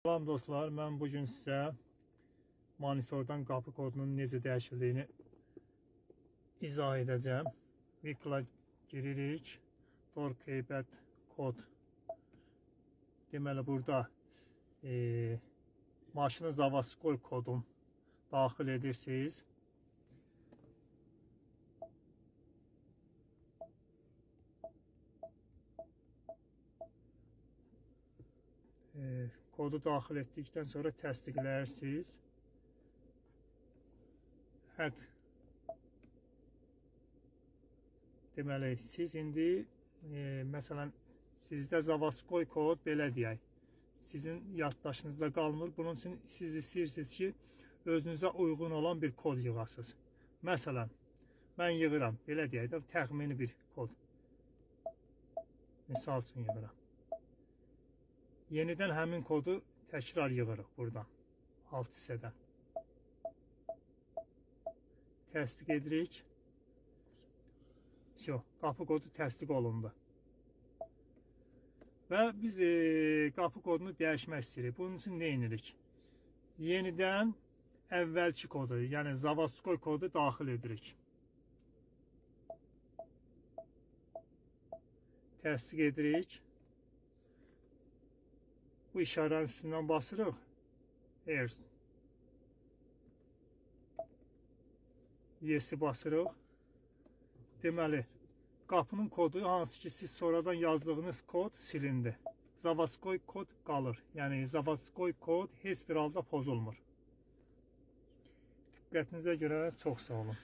Salam dostlar, mən bugün sizə monitordan qapı kodunun necə dəyişildiyini izah edəcəm. Vikla giririk. Door keypad kod. Deməli burada maşının zavaskoy kodunu daxil edirsiniz. Kodu daxil etdikdən sonra təsdiqləyirsiniz. Deməli, siz indi məsələn, sizdə zavaskoy kod belə deyək. Sizin yaddaşınızda qalmır. Bunun üçün siz istəyirsiniz ki, özünüzə uyğun olan bir kod yığasınız. Məsələn, mən yığıram, belə deyək də, təxmini bir kod. Misal üçün yığıram. Yenidən həmin kodu təkrar yığırıq buradan, alt hissədən. Təsdiq edirik. Qapı kodu təsdiq olundu. Və biz qapı kodunu dəyişmək istəyirik. Bunun üçün nə edirik? Yenidən əvvəlki kodu, yəni zavaskoy kodu daxil edirik. Təsdiq edirik. Bu işarənin üstündən basırıq. Ers. Yes'i basırıq. Deməli, qapının kodu hansı ki siz sonradan yazdığınız kod silindi. Zavaskoy kod qalır. Yəni zavaskoy kod heç bir halda pozulmur. Diqqətinizə görə çox sağ olun.